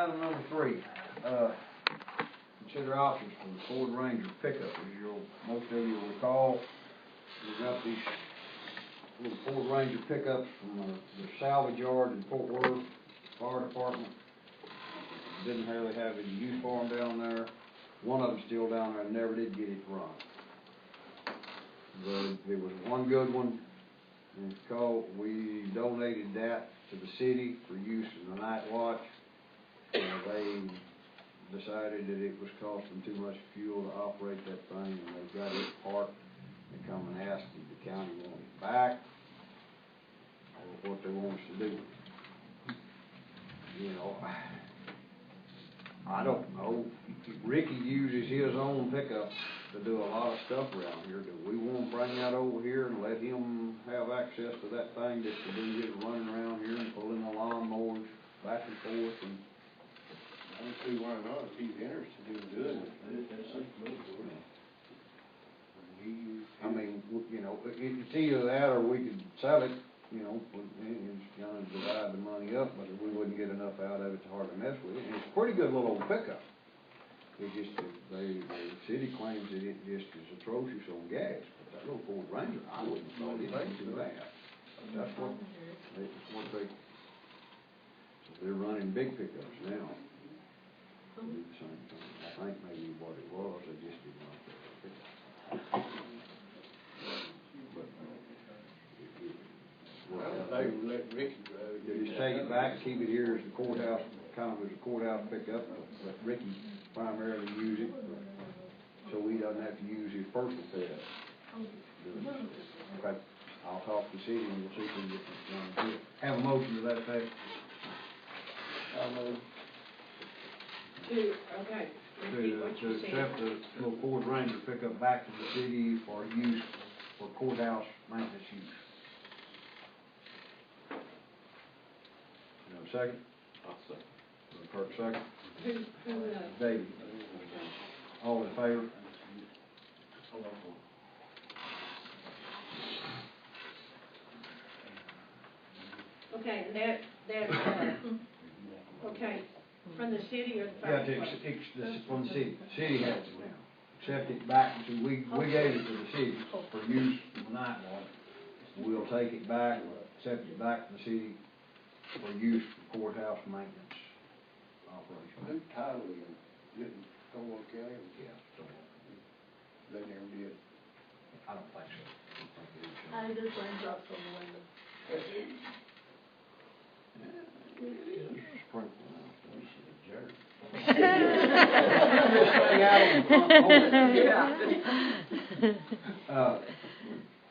item number 3, consider options for the Ford Ranger pickup. As most of you will recall, we got these little Ford Ranger pickups from the salvage yard in Fort Worth Fire Department. Didn't really have any use for them down there. One of them still down there, never did get it run. There was one good one, and it's called, we donated that to the city for use in the night watch. They decided that it was costing too much fuel to operate that thing, and they got it parked. They come and asked if the county wanted it back, or what they want us to do. You know, I don't know. Ricky uses his own pickup to do a lot of stuff around here. Do we want to bring that over here and let him have access to that thing just to do his running around here and pulling the lawnmowers back and forth? And I don't see why not. If he's interested in doing it, I mean, you know, it's either that or we could sell it, you know, and kind of divide the money up, but we wouldn't get enough out of it to hardly mess with it. And it's a pretty good little pickup. It just, the city claims that it just is atrocious on gas, but that little Ford Ranger, I wouldn't have thought anything to that. That's what they, so they're running big pickups now. They do the same thing. I think maybe what it was, they just didn't like that pickup. they would let Ricky drive it. They just take it back, keep it here as the courthouse, kind of as a courthouse pickup, let Ricky primarily use it, so he doesn't have to use his personal pickup. Okay, I'll talk to the city and we'll see if we can get this done. Have a motion to that effect. Okay. To accept the little Ford Ranger pickup back to the city for use, for courthouse maintenance use. You have a second? I'll second. Kirk second. Who David. All in favor? Okay, and okay, from the city or the fire department? Yeah, from the city. City has it now. Accept it back to, we gave it to the city for use for the night watch. We'll take it back, accept it back to the city for use for courthouse maintenance operation. Who titled him? Didn't Stonewall County? Yeah, Stonewall. They never did. I don't think so. I just raindrops on the window.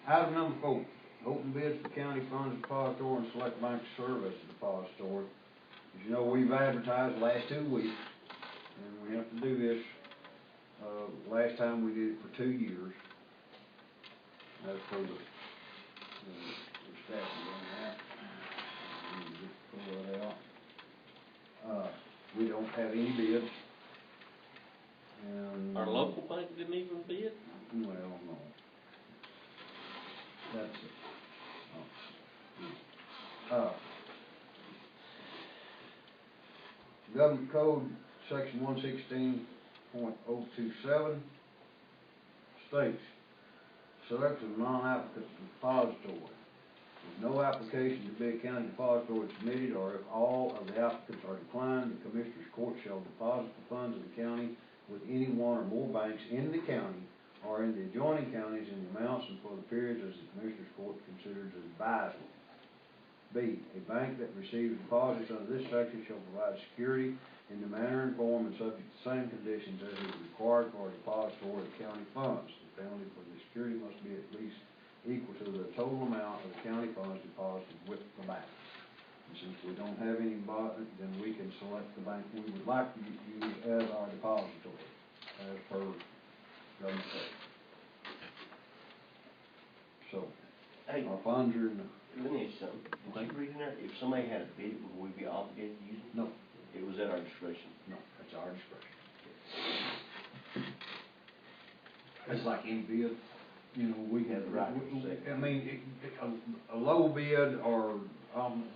Item number 4, open bids for county funds depository and select bank service depository. As you know, we've advertised the last 2 weeks, and we have to do this. Last time we did it for 2 years. That's for the staff on that. Pull that out. We don't have any bids. And Our local bank didn't even bid? well, no. That's it. Government Code, Section 116.027 states, selection of non-applicants depository. If no application to be a county depository is submitted, or if all of the applicants are declined, the Commissioner's Court shall deposit the funds of the county with any one or more banks in the county or in the adjoining counties in the amounts and for the periods as the Commissioner's Court considers advisable. B, a bank that receives deposits under this section shall provide security in the manner and form and subject to the same conditions as is required for a depository of county funds. The penalty for the security must be at least equal to the total amount of the county funds deposited with the bank. And since we don't have any deposit, then we can select the bank we would like to use as our depository, as per government code. So, Hey, our funds are in the... let me ask you something. Did you read in there, if somebody had a bid, would we be obligated to use it? No. It was at our discretion. No, that's our discretion. It's like any bid, you know, we Have the right to say. I mean, a low bid or,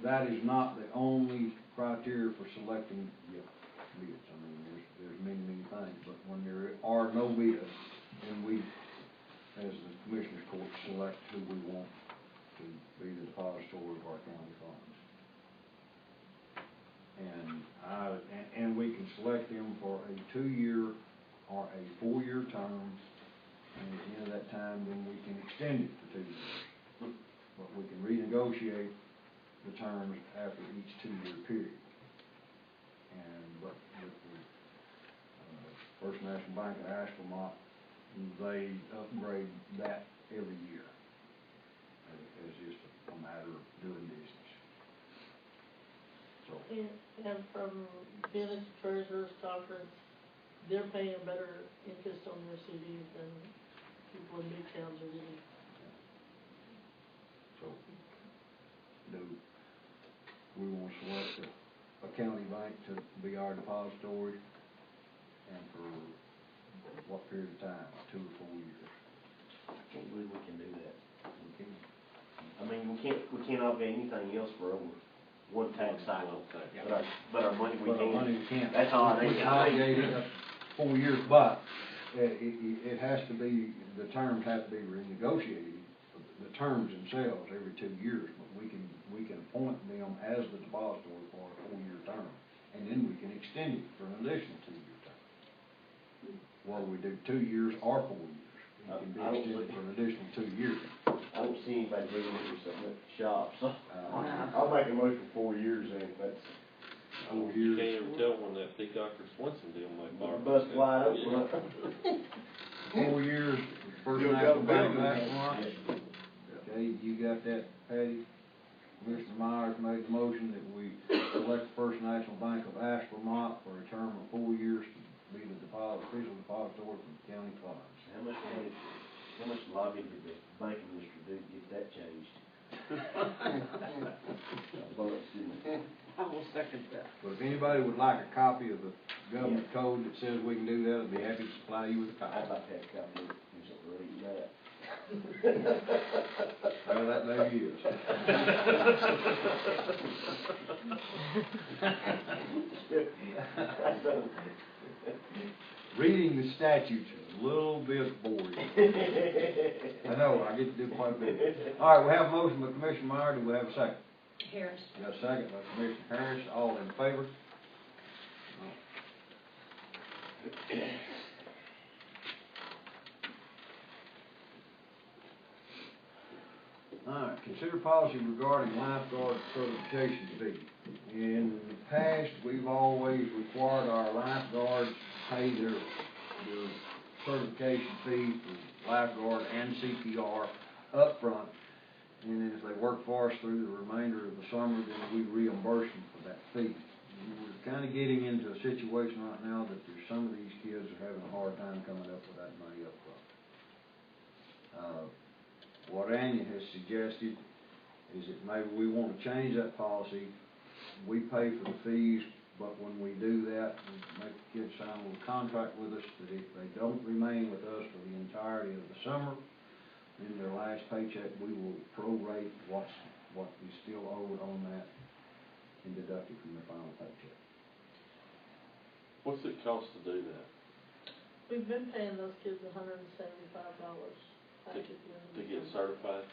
that is not the only criteria for selecting many things, but when there are no bids, then we, as the Commissioners Court, select who we want to be the depository of our county funds. And we can select them for a 2-year or a 4-year term, and at the end of that time, then we can extend it for 2 years. But we can renegotiate the terms after each 2-year period. But with the First National Bank of Asheville, they upgrade that every year as just a matter of doing business. So. And from Venice Treasurers Conference, they're paying better interest on their CDs than people in big towns are getting. So, do we want to select a county bank to be our depository, and for what period of time, 2 or 4 years? I can't believe we can do that. We can. I mean, we can't obligate anything else for over one tax cycle, but our money we can't. That's all I think. We obligated up 4 years, but it has to be, the terms have to be renegotiated, the terms themselves every 2 years, but we can appoint them as the depository for a 4-year term, and then we can extend it for an additional 2-year term. Whether we do 2 years or 4 years, it can be extended for an additional 2 years. I don't see anybody bringing it or something at the shop, so I'll make a motion for 4 years then, that's. 4 You years. can't even tell when that Peacock or Swenson deal might borrow. Bust wide open. Yeah. 4 years, First You'll National go Bank of building. Asheville. Okay, you got that, Patty? Commissioner Myers made the motion that we select First National Bank of Asheville for a term of 4 years to be the official depository for the county funds. How much lobbying did the banking minister do to get that changed? I will second that. But if anybody would like a copy of the government code that says we can do that, I'd be happy to supply you with a copy. I'd like to have a copy of it, do something really bad. Well, that maybe is. Reading the statutes is a little bit boring. I know, I get to do quite a bit. All right, we have a motion by Commissioner Meyer, do we have a second? Harris. We got a second by Commissioner Harris, all in favor? All right, consider policy regarding lifeguard certification fee. In the past, we've always required our lifeguards to pay their certification fee for lifeguard and CPR up front, and then if they work for us through the remainder of the summer, then we reimburse them for that fee. And we're kind of getting into a situation right now that there's some of these kids are having a hard time coming up with that money up front. What Anya has suggested is that maybe we want to change that policy. We pay for the fees, but when we do that, we make the kids sign a little contract with us that if they don't remain with us for the entirety of the summer, in their last paycheck, we will prorate what is still owed on that and deduct it from their final paycheck. What's it cost to do that? We've been paying those kids $175 To get certified?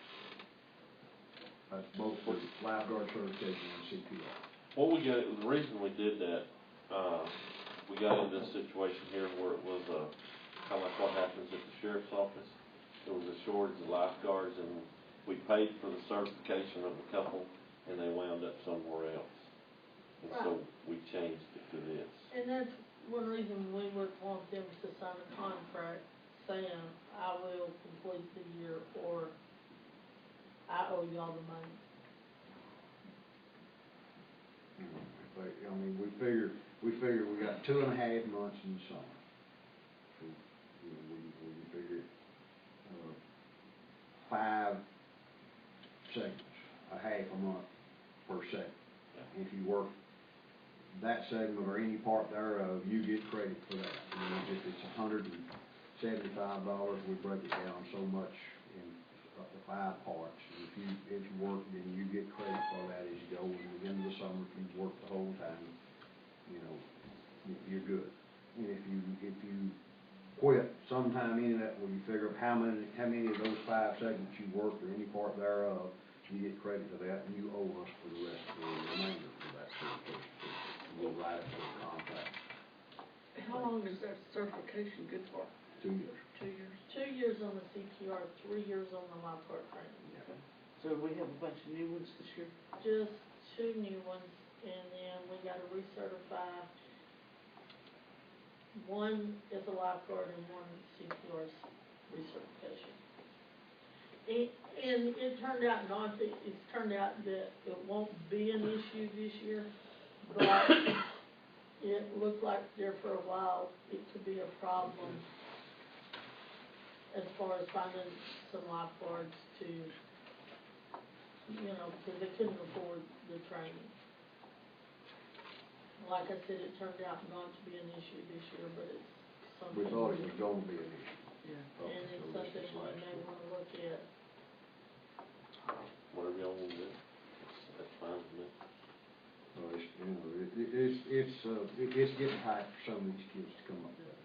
That's both for lifeguard certification and CPR. Well, the reason we did that, we got into this situation here where it was, kind of like what happens at the sheriff's office. There was a shortage of lifeguards, and we paid for the certification of a couple, and they wound up somewhere else. And so we changed it to this. And that's one reason we would want them to sign a contract saying, I will complete the year, or I owe y'all the money. I mean, we figure we got 2.5 months in the summer. So, we figure 5 seconds, a half a month per second. If you work that segment or any part thereof, you get credit for that. If it's $175, we break it down so much in up to 5 parts. And if you work, then you get credit for that as you go. And at the end of the summer, if you work the whole time, you're good. And if you sometime in that where you figure up how many of those 5 segments you worked or any part thereof, you get credit for that, and you owe us for the rest of the remainder for that certification too. We'll write it for the contract, How long is that certification good for? 2 years. 2 years? 2 years on the CPR, 3 years on the lifeguard training. So we have a bunch of new ones this year? Just 2 new ones, and then we gotta recertify. One is a lifeguard and one CPR recertification. And it turned out not that, it's turned out that it won't be an issue this year, but it looked like there for a while, it could be a problem as far as finding some lifeguards to, because they couldn't afford the training. Like I said, it turned out not to be an issue this year, but it's something. We thought it was gonna be an issue. Yeah. And it's something we may wanna look at. Whatever y'all want to do, that's fine with me. So it's getting tight for some of these kids to come up with that.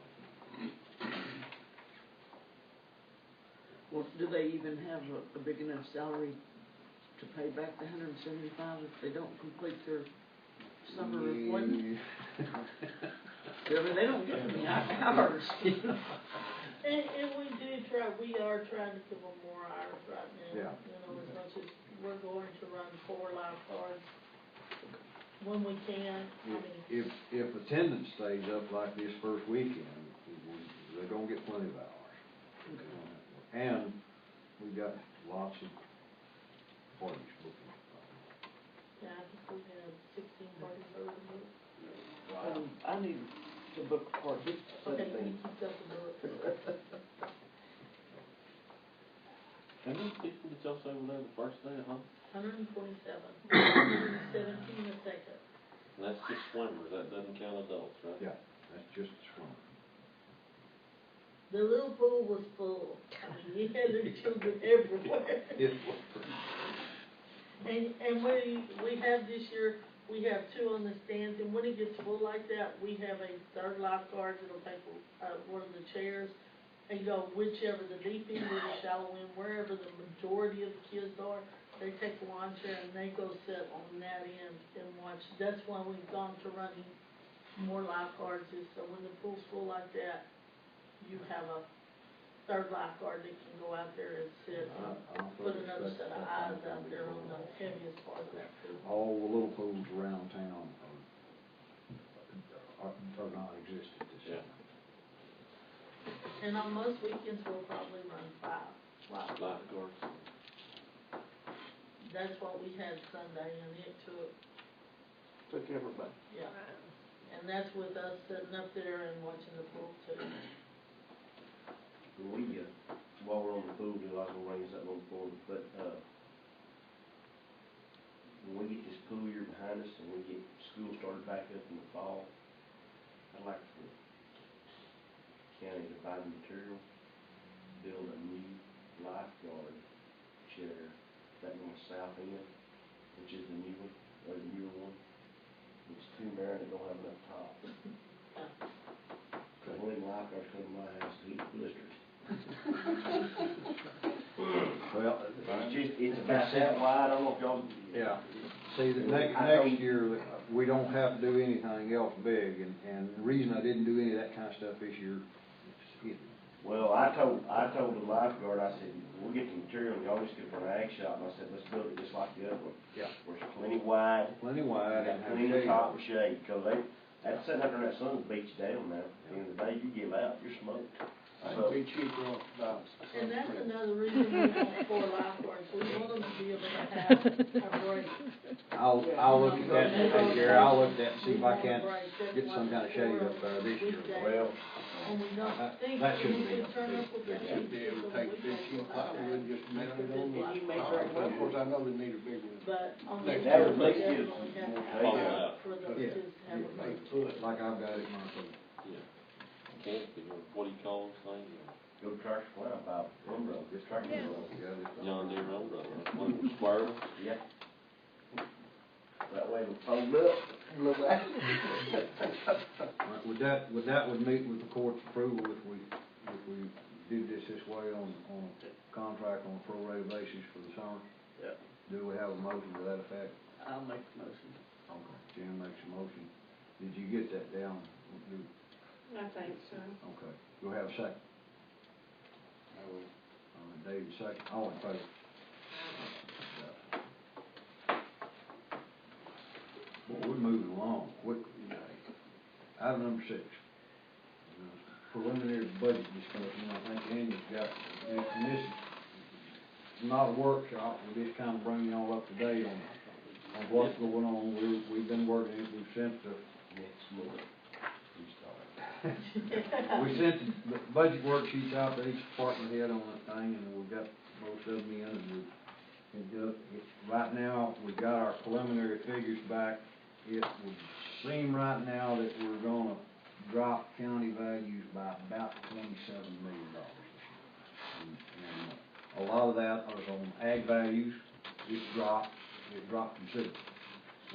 Well, do they even have a big enough salary to pay back the $175 if they don't complete their summer employment? I mean, they don't get any hours, And we are trying to give them more hours right now. Yeah. As much as we're going to run 4 lifeguards when we can. If attendance stays up like this first weekend, they're gonna get plenty of hours. And we've got lots of parties booking. Yeah, I think we have 16 parties over. I need to book a party. Okay, you keep up the book. How many people did y'all say were there the first day, huh? 127, 117 a second. And that's just swimmers, that doesn't count adults, right? Yeah, that's just a swimmer. The little pool was full. I mean, you had little children everywhere. And we have this year, we have 2 on the stands, and when it gets full like that, we have a 3rd lifeguard that'll take one of the chairs and go whichever, the deep end or the shallow end, wherever the majority of the kids are, they take the lawn chair and they go sit on that end and watch. That's why we've gone to running more lifeguards, is so when the pool's full like that, you have a 3rd lifeguard that can go out there and sit and put another set of eyes out there on the heaviest part of that pool. All the little pools around town are non-existent this Yeah. summer. And on most weekends, we'll probably run 5 lifeguards. Lifeguards. That's what we had Sunday, and it Took everybody. yeah. And that's with us sitting up there and watching the pool too. While we're on the pool deal, I was gonna bring this up on the board, but, when we get this pool year behind us and we get school started back up in the fall, I'd like for the county to buy the material, build a new lifeguard chair, that on the south end, which is the new one, or the newer one. It's 2 there and it don't have enough top. Cause when lifeguards come to my house, he blisters. Well, It's about that wide, I don't know if y'all. yeah. See, the next year, we don't have to do anything else big, and the reason I didn't do any of that kind of stuff this year, Well, I told the lifeguard, I said, we'll get the material, and y'all just get it for an ag shop, and I said, let's build it just like the other one. Yeah. Where it's plenty wide, plenty wide, and got have plenty of shade. top and shade, cause that's sitting up there in that sun beats you down now. At the end of the day, you give out, you're smoked. So, Be cheaper on that. And that's another reason we want 4 lifeguards. We want them to be able to have a break. I'll look at that next year, I'll look at that and see if I can't get some kind of shade up there this year. well, And we don't think that we shouldn't be could turn up with They that. should be able to take 15 plywood, just melt it on the. And you may very well. Of course, I know they need a big one. But on the. That would make we it definitely have to more have takeout. for the Yeah. kids to have a break. Like I've got it in my pool. Yeah. Canopy, or what do you call those things? go to Tractor Supply, buy umbrella, just tractor umbrella. John Deere umbrella, one of them square ones. Yeah. That way it'll fold up, look back. Would that meet with the court's approval if we if we did this way on a contract on a prorated basis for the summer? Yeah. Do we have a motion to that effect? I'll make the motion. Okay, Jim makes a motion. Did you get that down? I think so. Okay, do we have a second? I will. David, second, all in favor? Boy, we're moving along quickly today. Item number 6. Preliminary budget discussion. I think Andy's got, and this is not a workshop, we're just kind of bringing y'all up to date on what's going on. We've been working it, we've sent the, Next month, we start. we sent the budget worksheets out to each department head on that thing, and we've got most of them in, and right now, we've got our preliminary figures back. It would seem right now that we're gonna drop county values by about $27 million this year. And a lot of that is on ag values. It dropped considerably.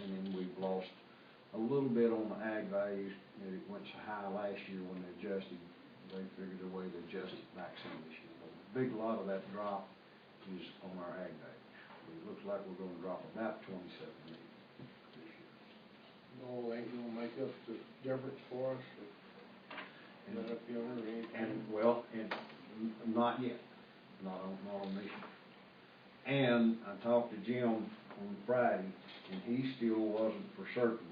And then we've lost a little bit on the ag values. It went so high last year when they adjusted. They figured a way to adjust it back some this year. But a big lot of that drop is on our ag values. It looks like we're gonna drop about $27 million this year. No, ain't gonna make up the difference for us, And- not up yonder or anything. And not yet, not on this year. And I talked to Jim on Friday, and he still wasn't for certain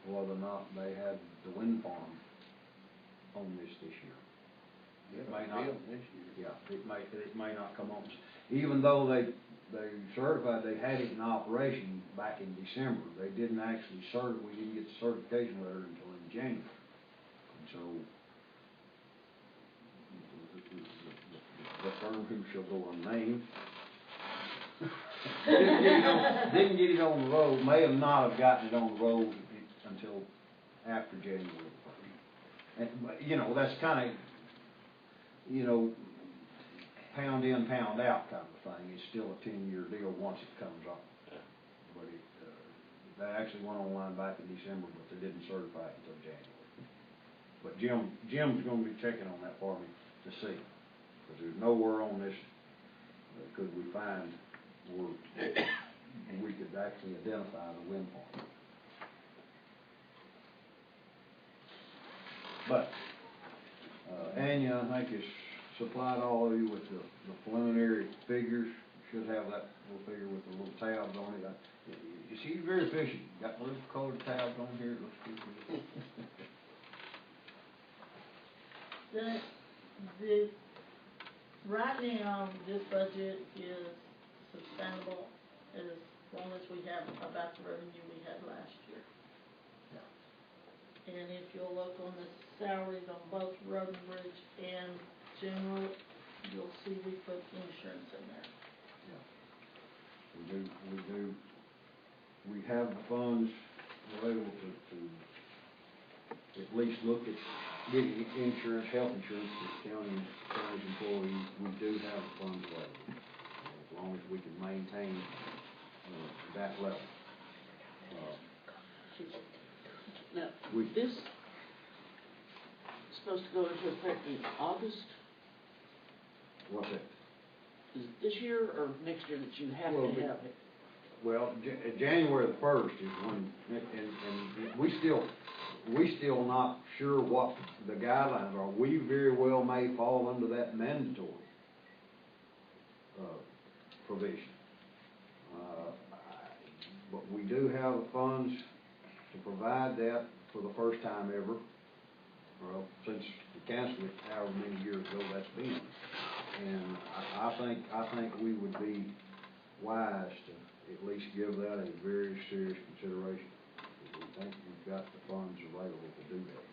whether or not they had the wind farm on this year. It may not. This year. Yeah, it may not come on, even though they certified they had it in operation back in December. They didn't actually we didn't get the certification letter until in January. And so, the firm who shall go unnamed didn't get it on the road, may have not have gotten it on the road until after January 1st. And, you know, that's kind of, you know, pound in, pound out kind of thing. It's still a 10-year deal once it comes on. Yeah. But they actually went online back in December, but they didn't certify it until January. But Jim's going to be checking on that for me to see, because there's nowhere on this could we find where we could actually identify the wind farm. But Anya, I think, has supplied all of you with the preliminary figures. Should have that little figure with the little tabs on it. She's very efficient. Got little colored tabs on here. It looks good. Right now, this budget is sustainable as long as we have about the revenue we had last year. Yeah. And if you'll look on the salaries on both road and bridge and general, you'll see we put insurance in there. Yeah. We have the funds available to at least look at getting insurance, health insurance for county's employees. We do have the funds available, as long as we can maintain that level. Now, We- this is supposed to go into effect in August? What's that? Is it this year or next year that you have Well, to have it? Well, January the 1st is when, and we still not sure what the guidelines are. We very well may fall under that mandatory provision. But we do have the funds to provide that for the first time ever. Well, since we canceled it however many years ago that's been. And I think we would be wise to at least give that a very serious consideration. We think we've got the funds available to do that.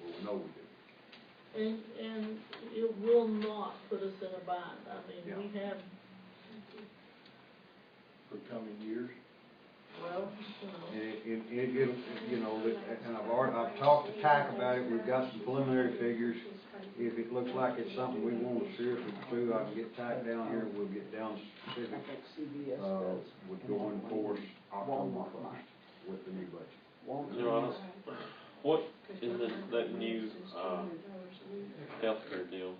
Well, we know we do. And it will not put us in a bind. I mean, Yeah. we have, For coming years. well, And it'll, you know, and I've talked to TAC about it. We've got some preliminary figures. If it looks like it's something we want to seriously pursue, I can get TAC down here, we'll get down I specific, think CBS does. with going forward October Walmart 1st might. with the new budget. Walmart. Your Honor, what is that new, healthcare deal?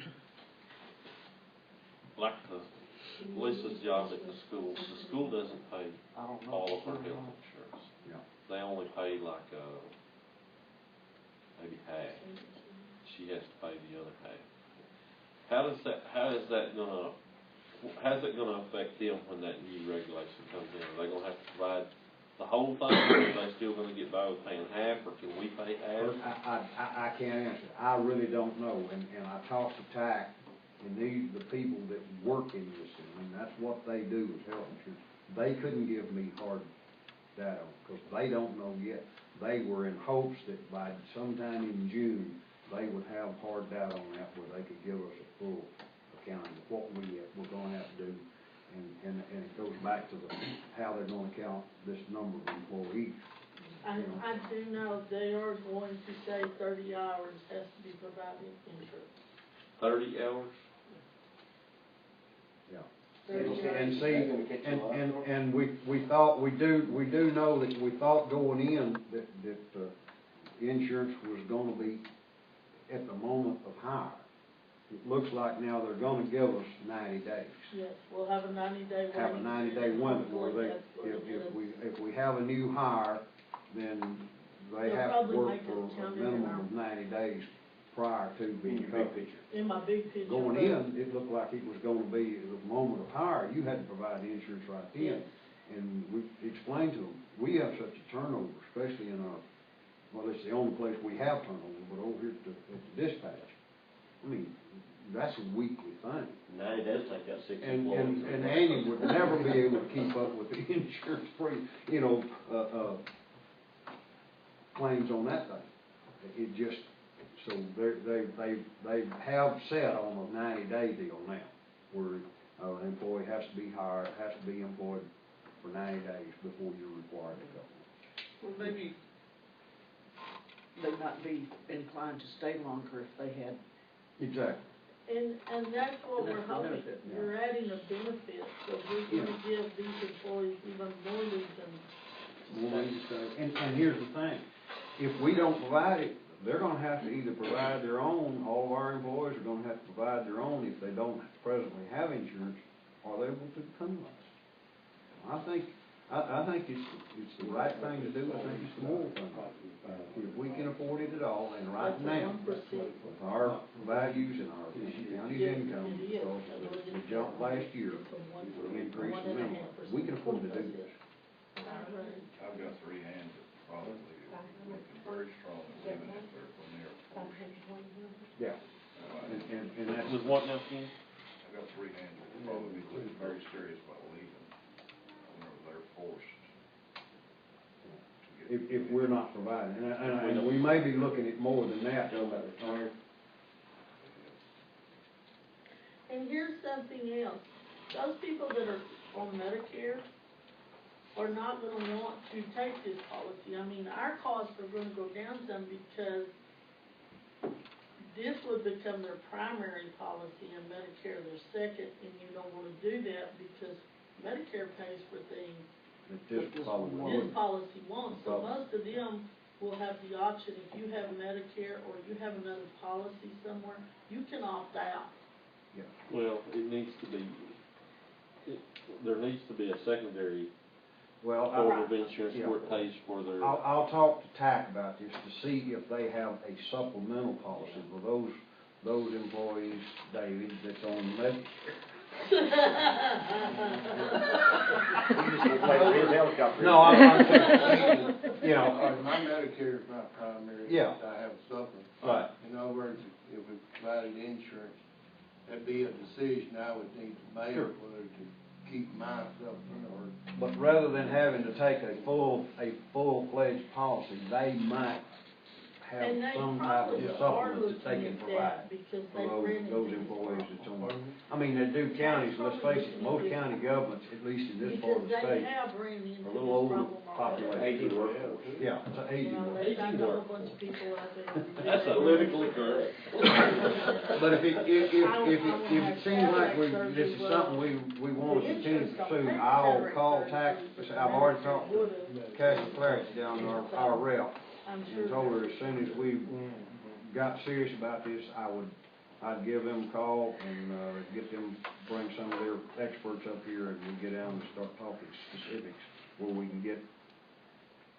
job at the schools. The school doesn't pay I don't know. all of her health insurance. Yeah. They only pay like, maybe half. She has to pay the other half. How's it gonna affect them when that new regulation comes in? Are they gonna have to provide the whole thing, or are they still gonna get by with paying half, or can we pay half? I can't answer. I really don't know, and I talked to TAC, and the people that work in this, and that's what they do is health insurance. They couldn't give me hard data, because they don't know yet. They were in hopes that by sometime in June, they would have hard data on that, where they could give us a full accounting of what we're gonna have to do. And it goes back to how they're gonna count this number of employees. I do know they are going to say 30 hours has to be provided insurance. 30 hours? Yeah. And see, and we thought, we do know that we thought going in that insurance was gonna be at the moment of hire. It looks like now they're gonna give us 90 days. Yes, we'll have a 90-day window. Have a 90-day window where if we have a new hire, then they They'll have to probably work make us for a count it minimum in of 90 days prior to being covered. In my big picture. Going in, it looked like it was gonna be at the moment of hire, you had to provide the insurance right then. Yes. And we explained to them, we have such a turnover, especially in our, well, it's the only place we have turnover, but over here at the dispatch, I mean, that's a weekly thing. 90 days take out 6 And employees. Andy would never be able to keep up with the insurance claims on that thing. It just, so they have set on a 90-day deal now, where an employee has to be hired, has to be employed for 90 days before you're required to go. Well, maybe they might be inclined to stay longer if they had. Exactly. And that's what we're That's the hoping. benefit, yeah. We're adding a benefit, so we're gonna give these employees even more reason. And here's the thing, if we don't provide it, they're gonna have to either provide their own, all of our employees are gonna have to provide their own if they don't presently have insurance, or they will become us. I think it's the right thing to do, I think it's the moral thing. If we can afford it at all, and right now, with our values and our county's income, because of the jump last year, the increase in minimum, we can afford to do this. I've got 3 hands that probably looking very strong at leaving it there from there. Yeah. And that's. With what now, Ken? I've got 3 hands that will probably be looking very serious about leaving whenever they're forced. If we're not providing, and we may be looking at more than that. And here's something else, those people that are on Medicare are not gonna want to take this policy. I mean, our costs are gonna go down some because this would become their primary policy and Medicare their second, and you don't wanna do that because Medicare pays for things This this policy won't. So most of them will have the option, if you have Medicare or you have another policy somewhere, you can opt out. Yeah. Well, there needs to be a secondary Well, form of insurance where it pays for their. I'll talk to TAC about this to see if they have a supplemental policy for those employees, David, that's on Medicare. No, I'm saying, My Medicare is not primary. Yeah. I have a supplement. Right. In other words, if we provided insurance, that'd be a decision I would need to make, Sure. whether to keep my supplement or. But rather than having to take a full-fledged policy, they might have And they some type of probably are supplement that they looking can at provide that because for they ran into those this employees problem. that's on. I mean, they do counties, let's face it, most county governments, at least in this part of the Because state, they have ran into a this little over problem already. population. Aging workforce. Yeah, it's an You aging know, workforce. they got a whole bunch of people out there. That's politically correct. But if it seems like this is something we want to continue to pursue, I'll call TAC, I've already talked to Cassie Clarence down there, our rep, I'm and sure. told her as soon as we got serious about this, I I'd give them a call and, get them, bring some of their experts up here and we get down and start talking specifics where we can get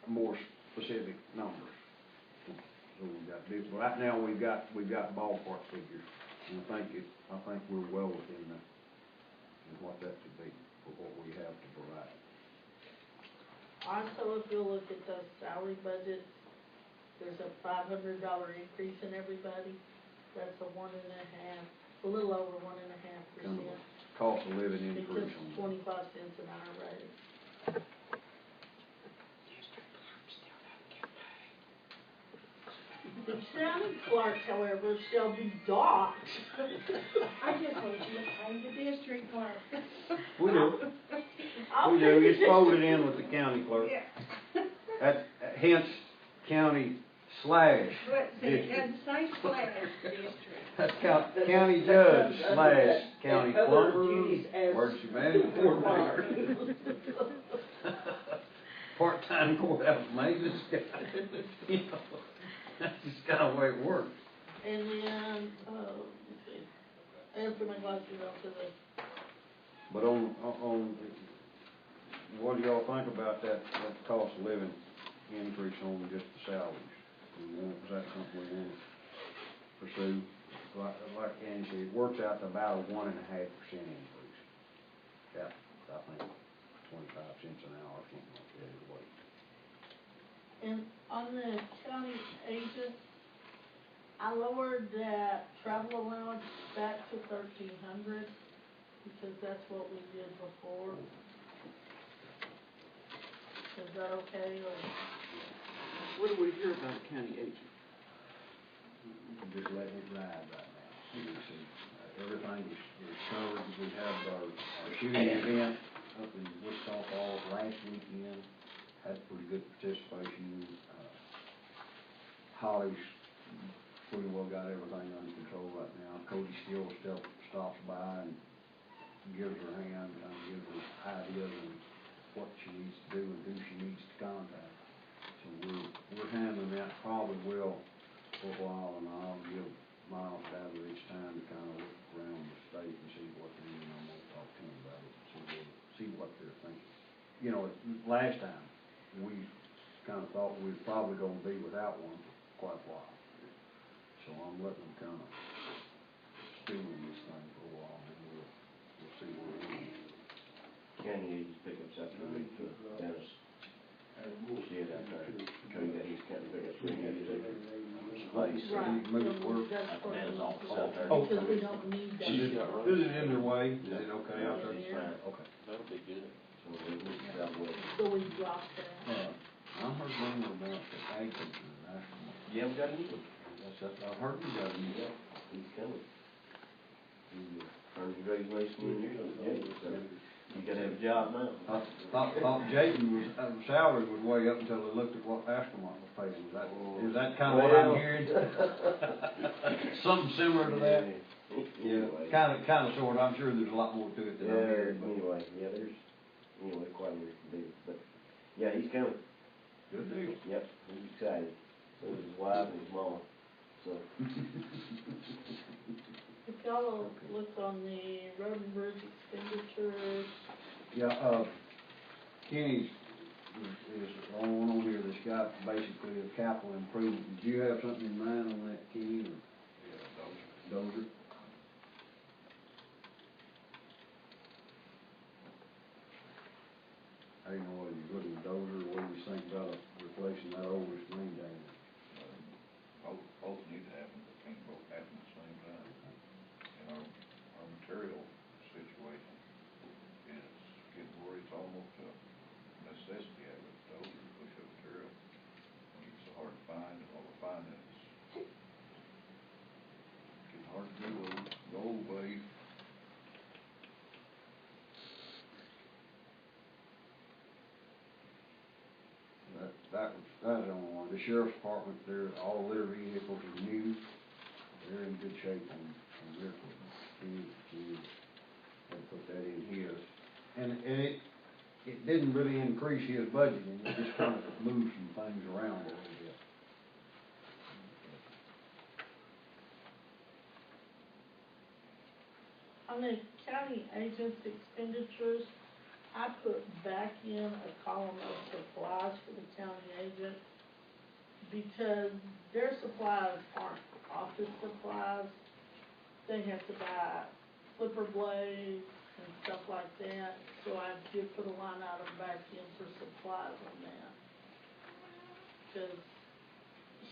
more specific numbers. So we've got, right now, we've got ballpark figures, and I think we're well within in what that could be for what we have to provide. Also, if you'll look at those salary budgets, there's a $500 increase in everybody. That's a 1.5, a little over 1.5%. Kind of a cost of living increase Because on 25 cents an hour raise. The county clerk, however, shall be docked. I just want you to pay the district clerk. We do. I'll We pay do, the it's folded in with the county clerk. Yeah. That, hence, county slash But see, it district. doesn't say slash district. That's county judge slash county Other plumber, duties as emergency management coordinator. Part-time courthouse maintenance guy. You know, that's just kind of the way it works. And then, let's see, after my glasses off to the, But on, what do y'all think about that cost of living increase on just the salaries? Is that something we want to pursue? Like Andy said, it works out to about a 1.5% increase. That, I think, 25 cents an hour, something like that is what. and on the county agent, I lowered that travel allowance back to 1,300 because that's what we did before. Is that okay, or? What do we hear about a county agent? Just letting it ride right now. You see, everything is covered. We had our shooting event up in Wichita Falls last weekend. Had pretty good participation. Holly's pretty well got everything under control right now. Cody still stops by and gives her a hand, kind of gives her ideas on what she needs to do and who she needs to contact. So we're handling that probably well for a while, and I'll give Miles Bradley each time to kind of look around the state and see what they need. I'm gonna talk to him about it, see what they're thinking. You know, last time, we kind of thought we was probably gonna be without one for quite a while. So I'm letting them kind of stew on this thing for a while, and we'll see where we're going. County agents pick up South Carolina, Dennis. Shed out there. Cody got his county pick up 3 years ago. Place. Right, Move work. that's I what can I'm manage all looking out there. Oh. because we don't need that. Is it in their way? Is it okay out there? It's fine. Okay. That'll be good. So we got away. So we dropped that. I heard rumor about the ag company in Ashland. Yeah, we got a new one. I heard you got a new Yeah, he's coming. He earned his graduation in years on Jake, so you gotta have a job now. I thought Jayden was, salary was way up until they looked at what Ashland was paying. Is that kind of what I'm hearing? Something similar to that? Anyway. Kind of, sort of. I'm sure there's a lot more to it than I'm Yeah, hearing, but anyway, yeah, there's, quite a bit to do, but, yeah, he's coming. good deal. Yep, he's excited. So is his wife and his mama, so. If y'all will look on the road and bridge expenditures, Yeah, Kenny's is on here that's got basically a capital improvement. Did you have something in mind on that, Kenny, or Yeah, Dozer? I didn't know whether you put in Dozer or whether you think about replacing that oldest main down both need to happen, but can't both happen at the same time. And our material situation is getting where it's almost a necessity of it. Those are push up material. And it's so hard to find, and what we're finding is getting hard to do the old way. That was on one. The sheriff's department, all their vehicles are new. They're in good shape on their equipment. He had put that in his. And it didn't really increase his budget, and it just kind of moved some things around a little bit. on the county agent's expenditures, I put back in a column of supplies for the county agent, because their supplies aren't office supplies. They have to buy flipper blades and stuff like that, so I did put a line item back in for supplies on that. Cause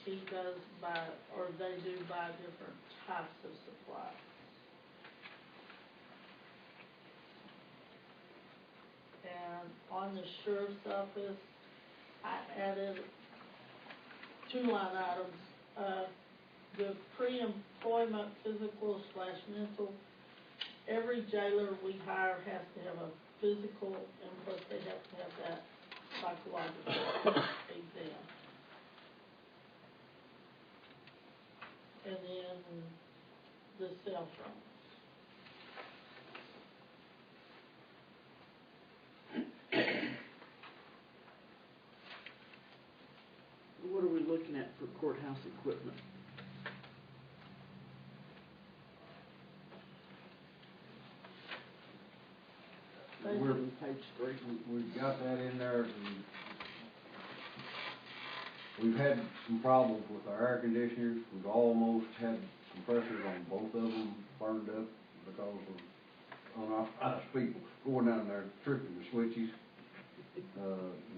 she does buy, or they do buy different types of supplies. And on the sheriff's office, I added 2 line items, the pre-employment physical/mental. Every jailer we hire has to have a physical, and plus they have to have that psychological exam. And then the cell phone. What are we looking at for courthouse equipment? We're, On page 3. we've got that in there, and we've had some problems with our air conditioners. We've almost had compressors on both of them burned up because of unauthorized people going down there tripping the switches.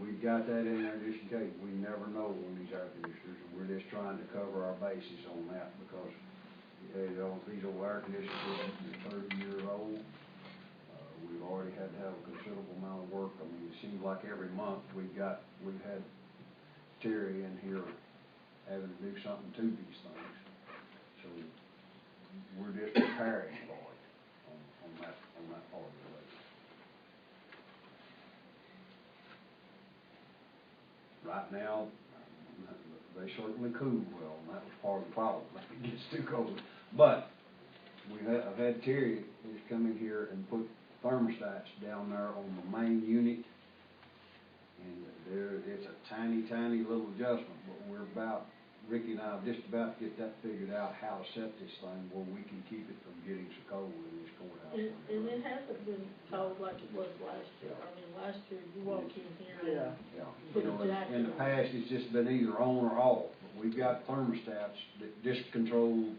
We've got that in there just in case. We never know on these air conditioners, and we're just trying to cover our bases on that because, you know, these old air conditioners are 30 years old. We've already had to have a considerable amount of work. I mean, it seems like every month we've had Terry in here having to do something to these things. So we're just preparing for it on that part of the way. Right now, they certainly cool well, and that was part of the problem. It gets too cold. But I've had Terry who's come in here and put thermostats down there on the main unit, and it's a tiny little adjustment, but Ricky and I are just about to get that figured out, how to set this thing where we can keep it from getting so cold in this courthouse. And it hasn't been cold like it was last year. I mean, last year you walk in here and put a jacket In the on. past, it's just been either on or off, but we've got thermostats that just control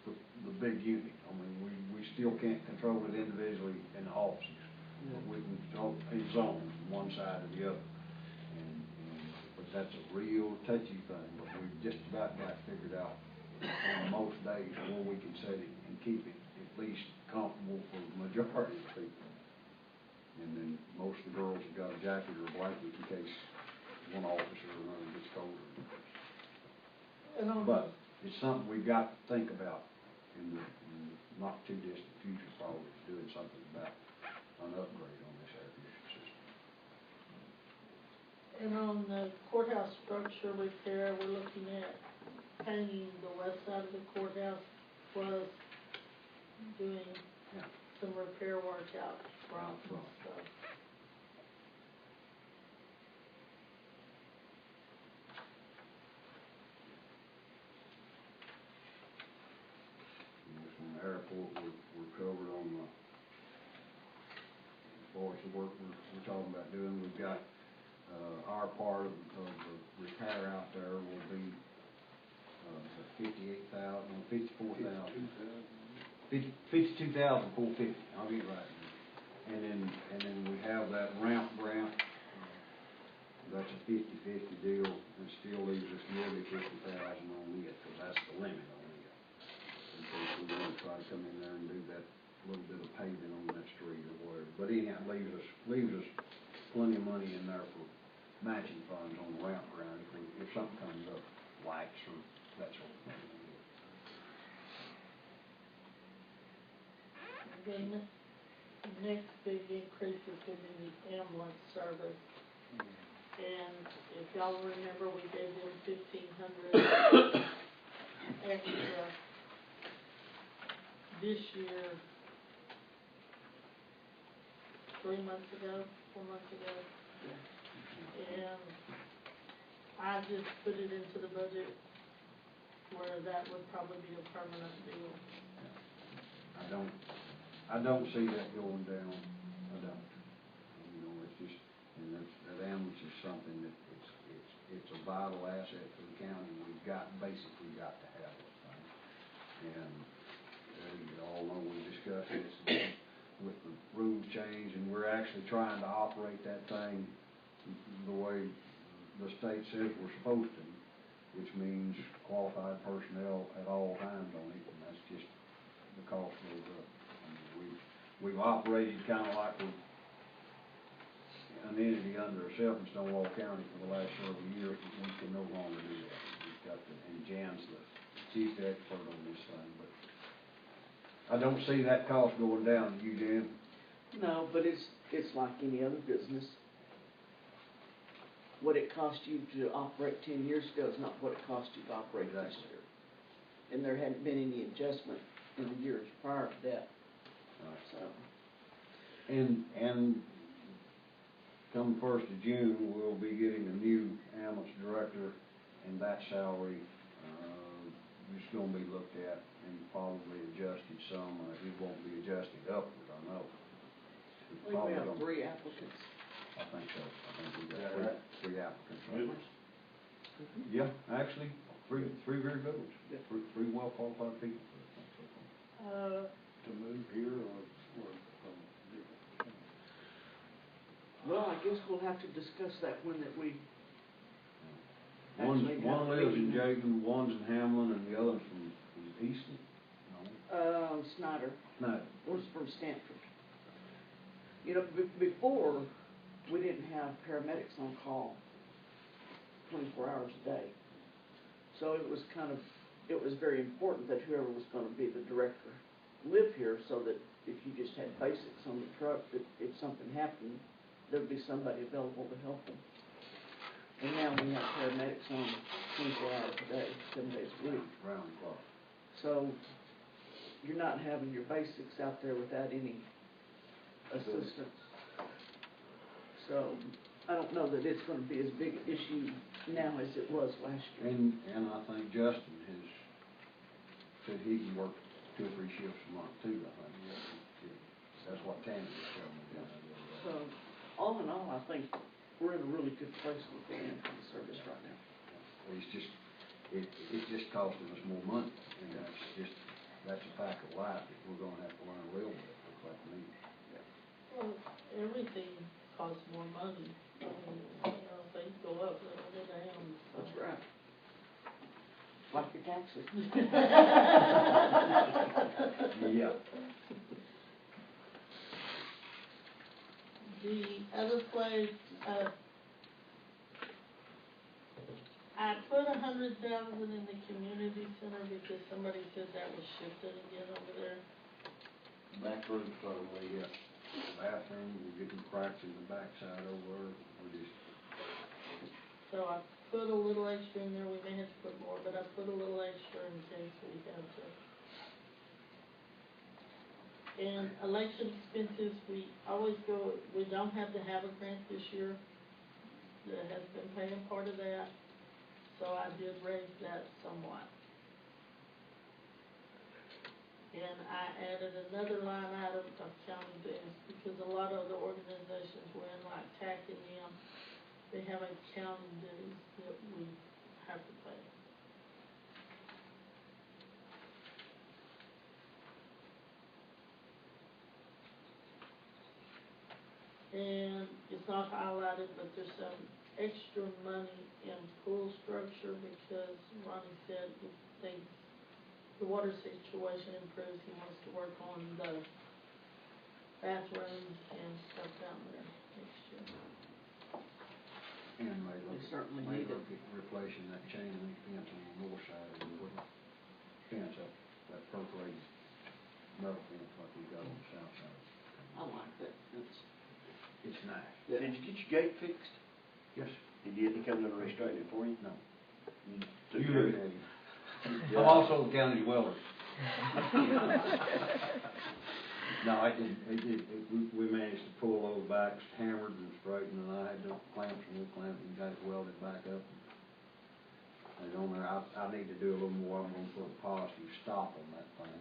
the big unit. I mean, we still can't control it individually in the offices, but we can control a zone from one side to the other. But that's a real touchy thing, but we've just about got figured out on most days where we can set it and keep it at least comfortable for the majority of people. And then most of the girls have got a jacket or a blanket in case one officer or another gets colder. But it's something we've got to think about in the not too distant future, probably doing something about an upgrade on this air conditioning system. And on the courthouse structure repair, we're looking at painting the west side of the courthouse, plus doing some repair work out front and stuff. From the airport, we're covered on the, as far as the work we're talking about doing. We've got, our part of the repair out there will be, $52,450. I'll get it right. And then we have that ramp grant. That's a 50-50 deal. It still leaves us nearly $50,000 on it, because that's the limit on it. In case we want to try to come in there and do that little bit of paving on that street or whatever. But anyhow, it leaves us plenty of money in there for matching funds on the ramp grant if something comes up, lights or that sort of thing. The next big increase is going to be the ambulance service. And if y'all remember, we gave them $1,500 extra this year, 4 months ago. And I just put it into the budget where that would probably be a permanent deal. I I don't see that going down, I don't. You know, it's just, and that ambulance is something that it's a vital asset for the county, we've basically got to have this thing. And, you all know we discussed this with the rules change, and we're actually trying to operate that thing the way the state says we're supposed to, which means qualified personnel at all times on it, and that's just, the cost goes up. I mean, we've operated kind of like we're an entity under ourselves in Stonewall County for the last several years, but we can no longer do that. We've got to, and Jan's the chief expert on this thing, but I don't see that cost going down, do you, Jan? No, but it's like any other business. What it cost you to operate 10 years ago is not what it cost you to operate this Exactly. year. And there hadn't been any adjustment in the years prior to that, so. And come 1st of June, we'll be getting a new ambulance director, and that salary is going to be looked at and probably adjusted some. It won't be adjusted upward, I know. It's We probably have gonna- 3 applicants. I think so. I think we Is got that three, right? three applicants. Good. Yeah, actually, three very good ones. Yeah. Three well qualified people. To move here or from different? Well, I guess we'll have to discuss that when that we One actually have a lives in meeting. Jayton, one's in Hamlin, and the other's from Easton. No, Snyder, no. was from Stanford. You know, before, we didn't have paramedics on call 24 hours a day. So it was very important that whoever was gonna be the director live here, so that if you just had basics on the truck, that if something happened, there'd be somebody available to help them. And now we have paramedics on 24 hours a day, 7 days a week. Round the clock. So you're not having your basics out there without any assistance. So I don't know that it's gonna be as big an issue now as it was last year. And I think Justin has said he can work 2 or 3 shifts a month too, I think. That's what Tammy was telling me down there the other day. So all in all, I think we're in a really good place with the ambulance service right now. It's just costing us more money, and that's a fact of life that we're gonna have to learn to live with, looks like to me. Well, everything costs more money. I mean, things go up, they don't go down. so. That's right. Like your taxes. Yeah. The other place, I put 100,000 in the community center because somebody said that was shifted again over there. Back room probably, Yeah. Bathroom, we're getting cracks in the backside over, we're just, So I put a little extra in there, we may have to put more, but I put a little extra in case we have to. And election expenses, we don't have to have a grant this year. That has been paying part of that, so I did raise that somewhat. And I added another line item of county dues, because a lot of the organizations we're in, like TAC and them, they have a county dues that we have to pay. And it's not highlighted, but there's some extra money in pool structure, because Ronnie said if the water situation improves, he wants to work on the bathrooms and stuff down there next year. and may look, We certainly may need it. look at replacing that chain link fence on the north side of the wood fence up, that perforated metal fence like we got on the south side. I like that. It's nice. Yeah. Did you get your gate fixed? Yes, He did, he come down and restraighten it for you? no. You You took look care at of him. Yeah. I'm also the county welder. No, we managed to pull those backs hammered and straightened, and I had the clamps and wood clamps and got it welded back up. And on there, I need to do a little more, I'm gonna put a positive stop on that thing.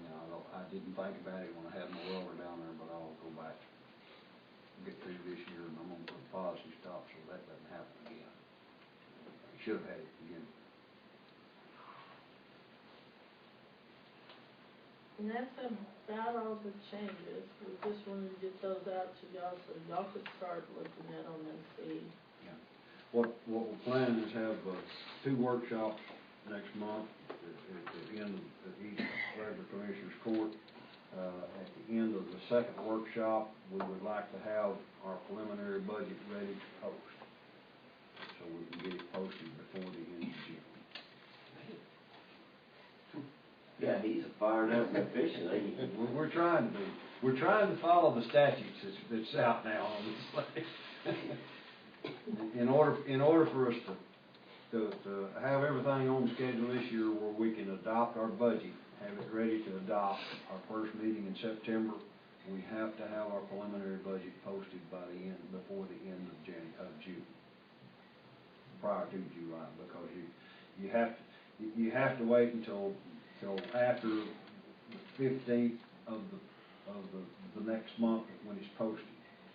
I didn't think about it when I had my welder down there, but I'll go back, get through this year, and I'm gonna put a positive stop so that doesn't happen again. I should have had it again. And that's about all the changes, we just wanted to get those out to y'all, so y'all could start looking at them and see. What we're planning is have, 2 workshops next month at the end of each regular commissioner's court. At the end of the second workshop, we would like to have our preliminary budget ready to post, so we can get it posted before the end of June. Yeah, he's a fired up official, ain't he? We're trying to be. We're trying to follow the statutes that's out now on this thing. In order for us to have everything on schedule this year where we can adopt our budget, have it ready to adopt our first meeting in September, we have to have our preliminary budget posted before the end of June, prior to July, because you have to wait until after the 15th of the next month when it's posted.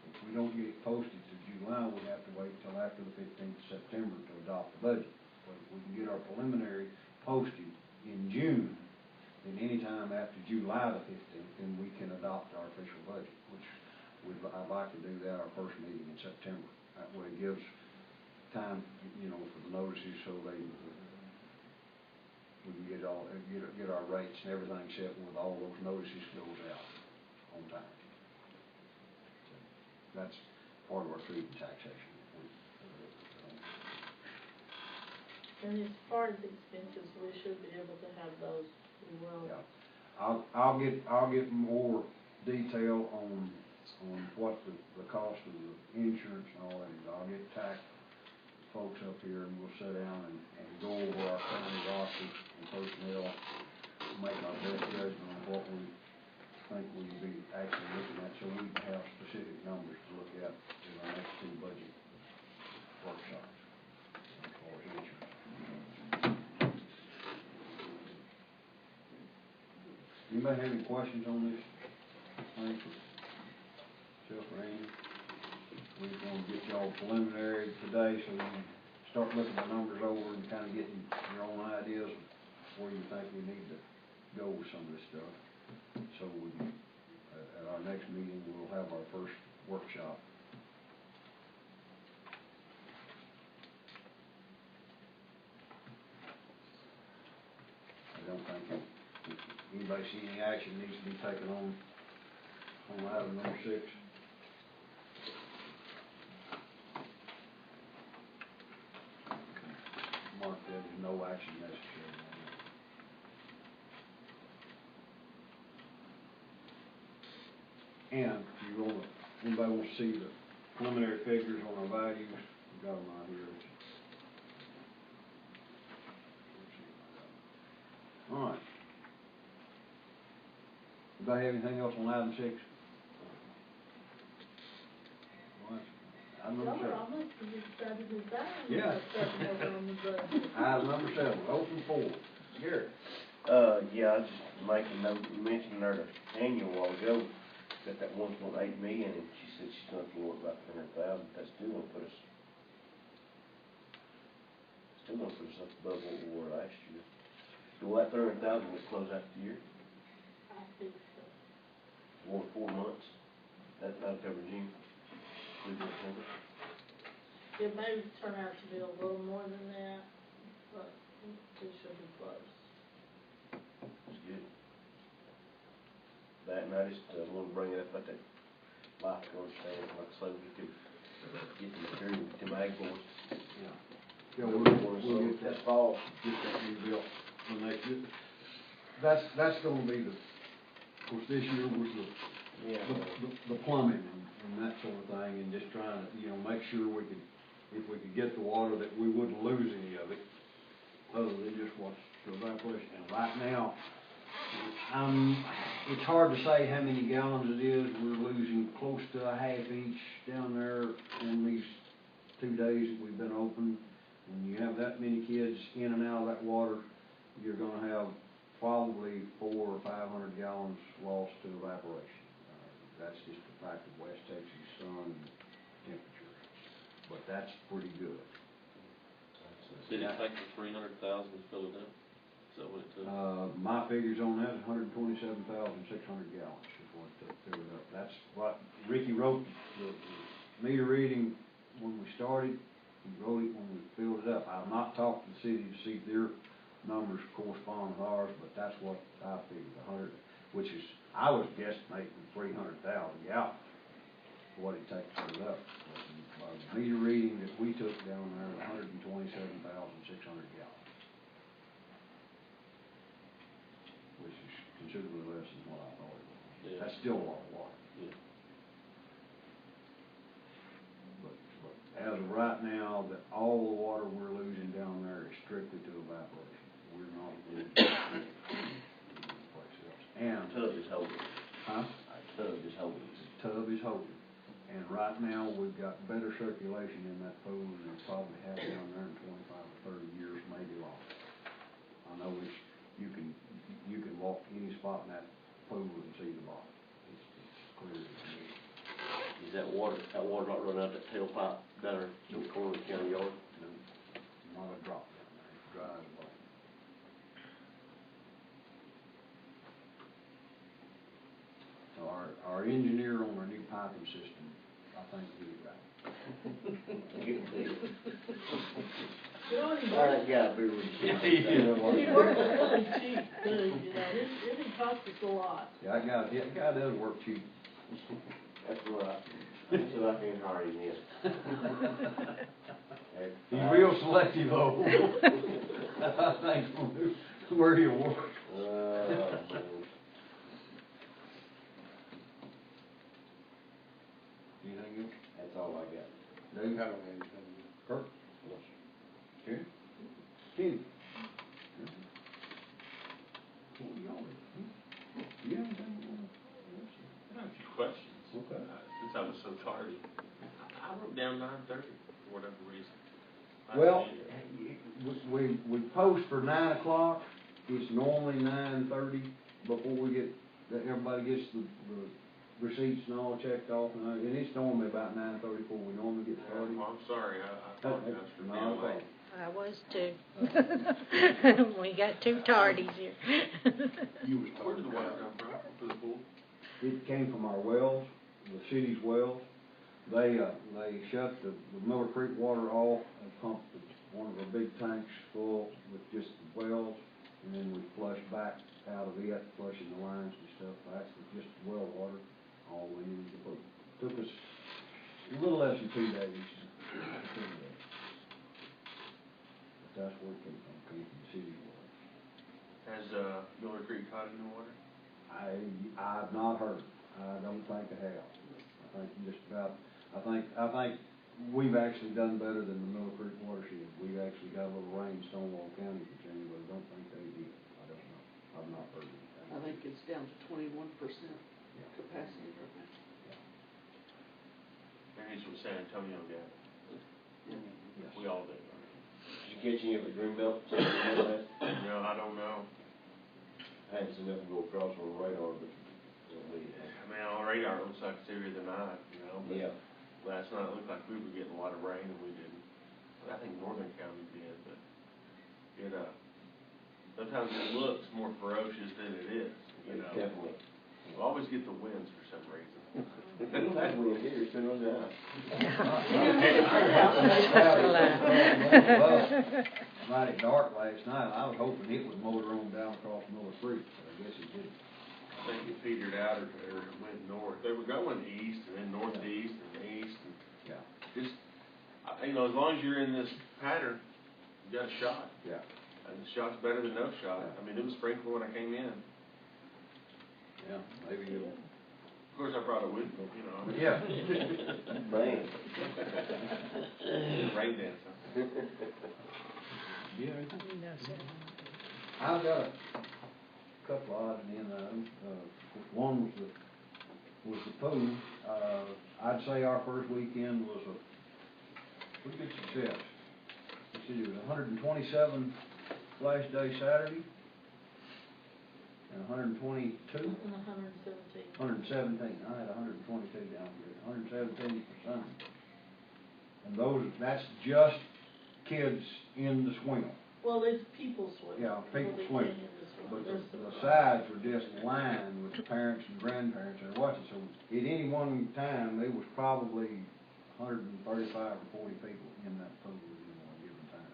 If we don't get it posted to July, we have to wait till after the 15th of September to adopt the budget. But if we can get our preliminary posted in June, then anytime after July the 15th, then we can adopt our official budget, which I'd like to do that our first meeting in September. That way it gives time, for the notices, so we can get our rates and everything set with all those notices goes out on time. That's part of our food and taxation. And as far as expenses, we should be able to have those, we will. Yeah. I'll get more detail on what the cost of the insurance and all that is. I'll get tax folks up here and we'll sit down and go over our county rosters and personnel, make our best judgment on what we think we'd be actually looking at, so we can have specific numbers to look at in our next 2 budget workshops as far as insurance. Anybody have any questions on this? Thank you. Self or Amy? We just want to get y'all preliminary today so you can start looking the numbers over and kind of getting your own ideas of where you think we need to go with some of this stuff. So we can, at our next meeting, we'll have our first workshop. I don't think anybody see any action needs to be taken on item number 6. Mark that as no action necessary on that. And if anybody wants to see the preliminary figures on our values, we've got them out here. All right. Anybody have anything else on item 6? Item number 7. Yeah. Item number 7, open floor. Gary. Yeah, I was just making note, you mentioned there the annual while ago, got that 1.8 million, and she said she's gonna floor it about 100,000, that's still gonna put us up above what we were last year. So that 100,000 would close out the year, I think so. 4 months, that'll cover June, through September. It may turn out to be a little more than that, but it should be close. That's good. That, and I just want to bring it up about that lifeguard stand, like I say, we could get the material to Ag Board. Yeah, we'll get that fall. Get that rebuilt the next year. That's gonna be of course, this year was the plumbing and that sort of thing, and just trying to, make sure if we could get the water, that we wouldn't lose any of it, other than just what's the evaporation. And right now, it's hard to say how many gallons it is. We're losing close to a half each down there in these 2 days that we've been open. when you have that many kids in and out of that water, you're gonna have probably 400 or 500 gallons lost to evaporation. That's just the fact of West Texas sun and temperature, but that's pretty good. Did it take the 300,000 to fill it up? Is that what it took? My figures on that is 127,600 gallons is what it took to fill it up. That's what Ricky wrote, the meter reading when we started, he wrote it when we filled it up. I've not talked to the city to see if their numbers correspond with ours, but that's what I figured, which is, I was guesstimating 300,000 gallons, what it takes to fill it up. But the meter reading that we took down there, 127,600 gallons. Which is considerably less than what I thought it was. Yeah. That's still a lot of water. Yeah. But as of right now, that all the water we're losing down there is strictly to evaporation. We're not losing anyplace else. And, Tub is holding. huh? Tub is holding. The tub is holding. And right now, we've got better circulation in that pool than we probably have down there in 25 or 30 years, maybe longer. I know it's, you can walk any spot in that pool and see the bottom. It's clear as day. Is that water not running out that tailpipe down there in the corner of the county yard? No, not a drop down there, it's dry as well. So our engineer on our new piping system, I think did it right. You know, he All works, right, yeah, beer with you. he works really cheap too, you know, it didn't cost us a lot. Yeah, that guy does work cheap. That's right. So I can hire him in. He's real selective though. I think where he'll work. Anything else? That's all I got. Dave? I don't have anything. Kirk? Kenny? Kenny? What are y'all doing? You have anything you wanna listen? I have a few questions. Okay. Since I was so tardy. I wrote down 9:30 for whatever reason. Well, we post for 9 o'clock, it's normally 9:30 before we get, everybody gets the receipts and all checked off, and it's normally about 9:30 before we normally get started. Well, I'm sorry, I apologize for Not a being problem. late. I was too. We got two tardies here. Where did the water come from for the pool? It came from our wells, the city's wells. They shut the Miller Creek water off and pumped one of our big tanks full with just the wells, and then we flushed back out of it, flushing the lines and stuff back with just well water all the way into the pool. Took us a little less than 2 days to clean it up. But that's where it came from the city's wells. Has, Miller Creek caught any water? I've not heard. I don't think I have. I think we've actually done better than the Miller Creek watershed. We've actually got a little rain in Stonewall County, Virginia, but I don't think they did. I don't know. I've not heard anything. I think it's down to 21% Yeah. capacity right now. Maybe it's what San Antonio got. Yes. We all did. Did you catch any of the Greenbelt? No, I don't know. I hadn't seen nothing go across on the radar, but I mean, on the radar, it looks like it's heavier than I, you know, but yeah. last night it looked like we were getting a lot of rain and we didn't. I think Northern County did, but it, sometimes it looks more ferocious than it is, you know. Definitely. We always get the winds for some reason. We don't have wind here, it's been on down. Well, mighty dark last night. I was hoping it would motor on down across Miller Creek, but I guess it didn't. I think it petered out or it went north. They were going east and then northeast and east and Yeah. just, you know, as long as you're in this pattern, you got a shot. Yeah. And the shot's better than no shot. I mean, it was sprinkling when I came in. Yeah, maybe it'll. Of course, I brought it with me, you know. I mean, Yeah. Bang. Rain dance, huh? Yeah, anything? No, sir. I've got a couple of odds and ends items. One was the pool. I'd say our first weekend was a pretty good success. see, it was 127 flash day Saturday, and 122, And 117. 117, I had 122 down here, 117 for Sunday. And that's just kids in the swim. Well, there's people swimming. Yeah, people that swim. can't in the swim. But There's the some- sides were just lined with parents and grandparents that are watching. So at any one time, there was probably 135 or 40 people in that pool at any one given time.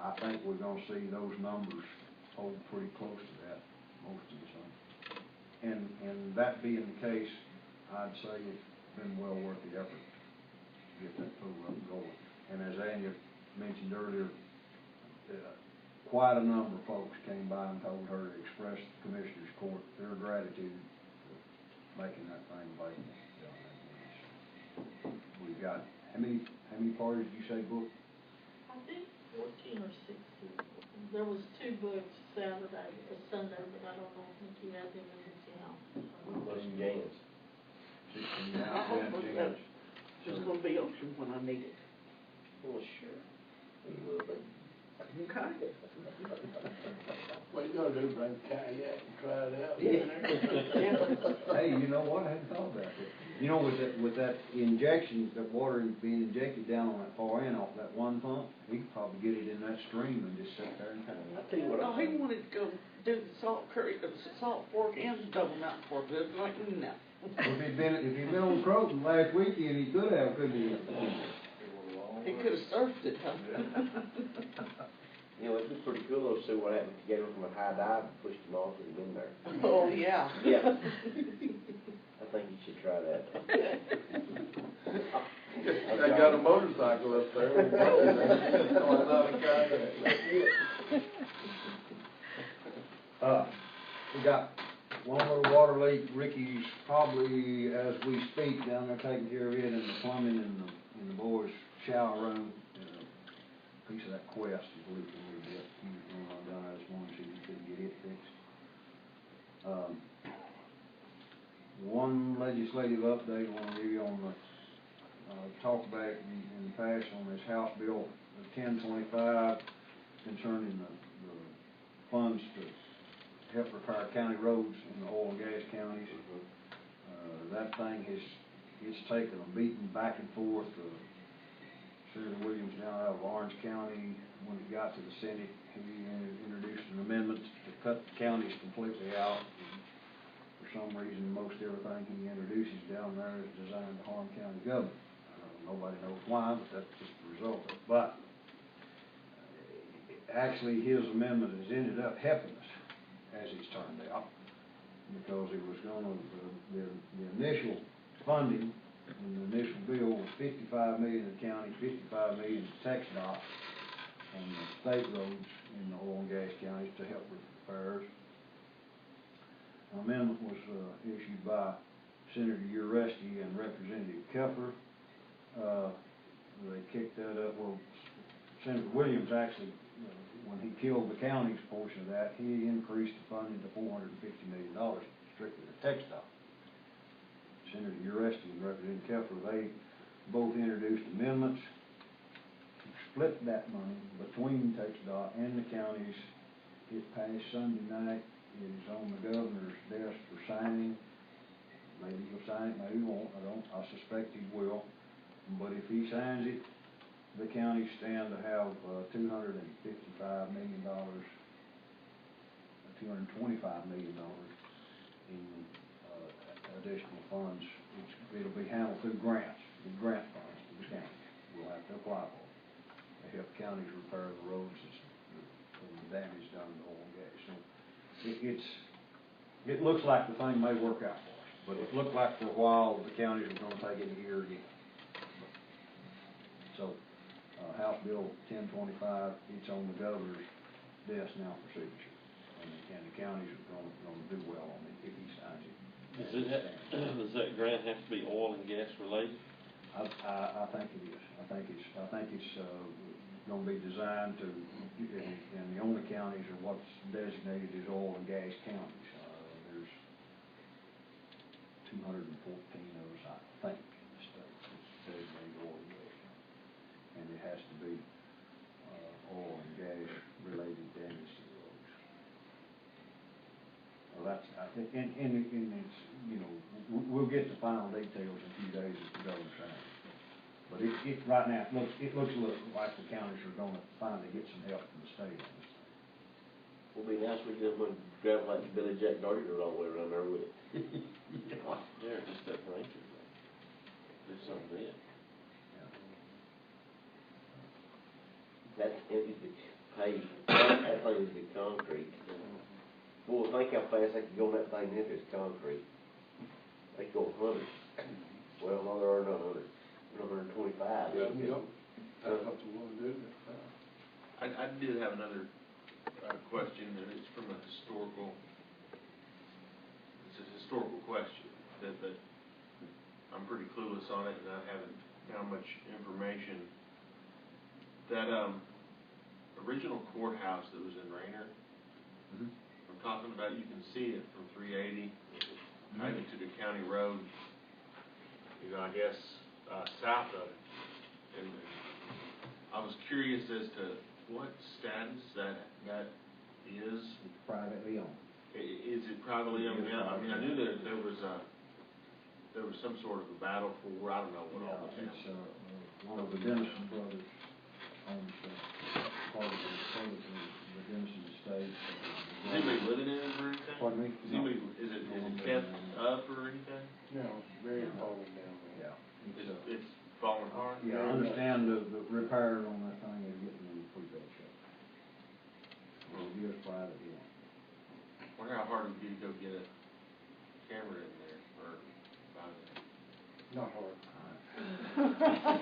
I think we're gonna see those numbers hold pretty close to that most of the time. And that being the case, I'd say it's been well worth the effort to get that pool up and going. And as Anya mentioned earlier, quite a number of folks came by and told her to express to the Commissioners Court their gratitude for making that thing available down there. We've got, how many parties did you say booked? I think 14 or 16. There was 2 books Saturday, Sunday, but I don't know, I think you had them in the town. Plus Jans. 16 I now, hope 10, that there's gonna be open when I need it. Well, sure. You will be. Okay. What you gonna do, bring a kayak and try it out? Yeah. Hey, you know what, I hadn't thought about that. You know, with that injection, that water being injected down on that far end off that one pump, he could probably get it in that stream and just sit there and I tell you what, he wanted to go do the Salt Creek, the Salt Fork and the Double Mountain Fork, it was like, no. If he'd been on Croton last weekend, he could have, couldn't he? He could've surfed it, huh? You know, it'd be pretty cool to see what happened if you gave him from a high dive and pushed him off and in there. Oh, yeah. Yeah. I think you should try that. I got a motorcycle up there. No, I'm not a kayak. We got one little water leak. Ricky's probably, as we speak, down there taking care of it, and the plumbing in the boys' shower room. Piece of that Quest is leaking a little bit. He was going on down there this morning, see if he could get it fixed. One legislative update I want to give you on the, talk back in the past on this House Bill 1025 concerning the funds to help repair county roads in the oil and gas counties. That thing it's taken a beating back and forth. Senator Williams down out of Orange County, when it got to the Senate, he introduced an amendment to cut the counties completely out. For some reason, most everything he introduces down there is designed to harm county government. Nobody knows why, but that's just the result of it. But actually, his amendment has ended up helping us, as it's turned out, because it was going to, the initial funding in the initial bill was $55 million to the county, $55 million to TxDOT on the state roads in the oil and gas counties to help with repairs. An amendment was issued by Senator Uresti and Representative Keffer. They kicked that up. Well, Senator Williams actually, when he killed the county's portion of that, he increased the funding to $450 million strictly to TxDOT. Senator Uresti and Representative Keffer, they both introduced amendments to split that money between TxDOT and the counties. It passed Sunday night. It is on the governor's desk for signing. Maybe he'll sign it, maybe he won't. I suspect he will. But if he signs it, the counties stand to have $255 million, $225 million in additional funds. It'll be handled through grants, the grant funds to the counties. We'll have to apply for it. They help counties repair the roads and the damage done to oil and gas. So it looks like the thing may work out for us, but it looked like for a while the counties were going to take it a year again. So House Bill 1025, it's on the governor's desk now for signature, and the counties are going to do well on it if he signs it. Does that grant have to be oil and gas related? I think it is. I think it's going to be designed to, and the only counties are what's designated as oil and gas counties. There's 214 of us, I think, in the state that's designated oil and gas county. And it has to to be, oil and gas related damage to the roads. Well, that's, I think, and it's, you know, we'll get the final details in a few days as the governor's saying. But right now, it looks a little like the counties are gonna finally get some help from the state on this thing. Will be nice we just went gravel like Billy Jack Darty did all the way around there with it. Yeah, just that range. Do something then. That is the paved, that thing is the concrete. Boy, think how fast they can go on that thing if it's concrete. They go 100. Well, no, there are not 100. 125. Yeah, that's what you wanna do. I did have another, question, and it's from a historical, it's a historical question, that I'm pretty clueless on it, and I haven't found much information. That, original courthouse that was in Rayner, I'm talking about, you can see it from 380, I get to the county road, you know, I guess, south of it. And I was curious as to what status that is. It's privately owned. Is it privately owned now? I mean, I knew that there was some sort of a battle for, I don't know what all the It's, one of the Dennison brothers owns, part of the Dennison estate. Is anybody living in it or anything? Pardon me? Is anybody, is it kept up or anything? No, very falling down there. Yeah. It's falling hard? Yeah, I understand the repair on that thing is getting in pretty bad shape. It is privately owned. Wonder how hard it would be to go get a camera in there, or about it. Not hard.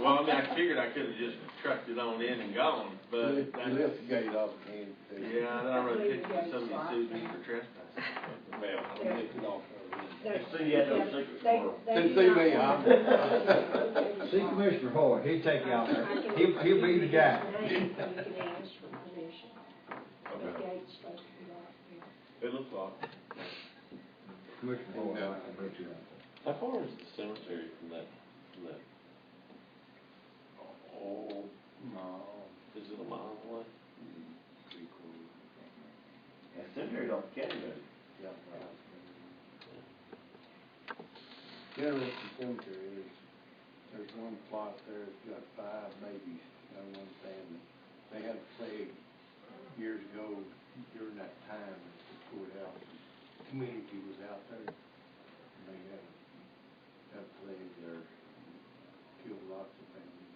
Well, I mean, I figured I could've just trucked it on in and gone, but. You lift the gate off and. Yeah, then I wrote a picture of somebody sued me for trespassing. Well, I lift it off. So you had no secret for Didn't see me, huh? See Commissioner Hoy, he'll take you out there. He'll be the guy. You can ask for permission. The Okay. gate's supposed to be locked, yeah. It looks locked. Commissioner Hoy, I can bet you out there. How far is the cemetery from that? Oh, no. Is it a mile away? that cemetery off the county road. Yeah. Interesting cemetery is, there's one plot there that's got 5 babies on one family. They had a plague years ago during that time at the courthouse. Community was out there, and they had a plague there, killed lots of families.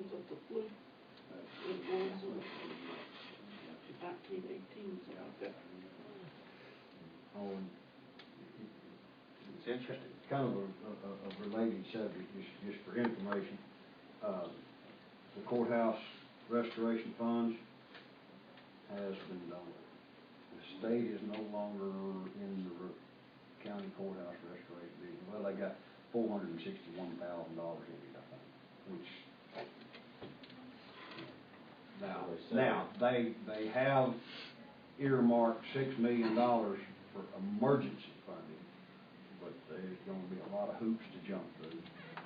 Was it the flu? It was, 1918, something like that. It's interesting. Kind of a related subject, just for information. The courthouse restoration funds has been done. The state is no longer in the county courthouse restoration division. Well, they got $461,000 in it, I think, which, now, they have earmarked $6 million for emergency funding, but there's gonna be a lot of hoops to jump through.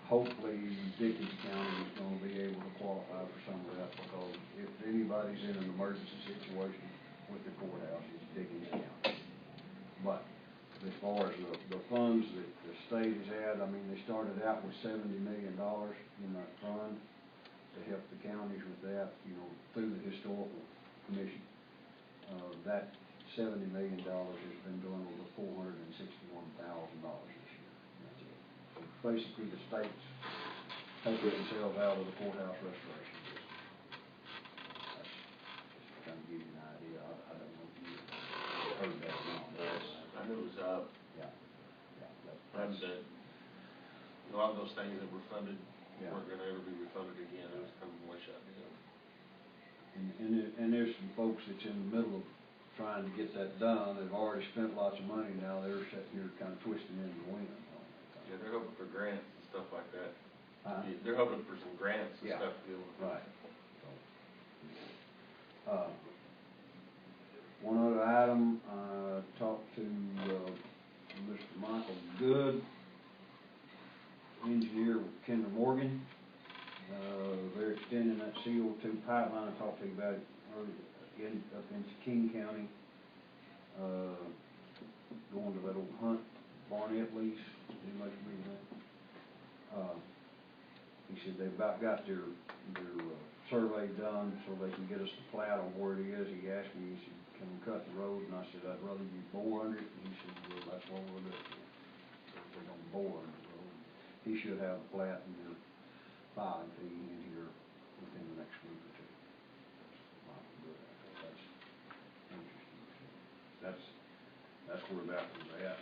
Hopefully, Dickens County is gonna be able to qualify for some of that, because if anybody's in an emergency situation with the courthouse, it's Dickens County. But as far as the funds that the state has had, I mean, they started out with $70 million in that fund to help the counties with that, you know, through the historical commission. That $70 million has been doing over $461,000 this year. That's it. So basically, the state's taking themselves out of the courthouse restoration business. That's just trying to give you an idea. I don't know if you heard that or not. I knew it was up. Yeah. That's it. A lot of those things that were funded Yeah. weren't gonna ever be refunded again. It was coming one shot deal. And there's some folks that's in the middle of trying to get that done. They've already spent lots of money. Now they're sitting here kind of twisting in the wind on that. Yeah, they're hoping for grants and stuff like that. Yeah. They're hoping for some grants and Yeah. stuff to be able to. Right. One other item, talked to, Mr. Michael Good, engineer with Kinder Morgan. They're extending that CO2 pipeline, I talked to you about it earlier, up in King County, going to that old Hunt Barnett lease, anybody remember that? He said they've about got their survey done so they can get us the plat on where it is. He asked me, he said, can we cut the road? And I said, I'd rather you bore under it. And he said, well, that's what we'll do. We're gonna bore under the road. He should have the plat and their filing fee in here within the next week or two. That's interesting. That's where that was at.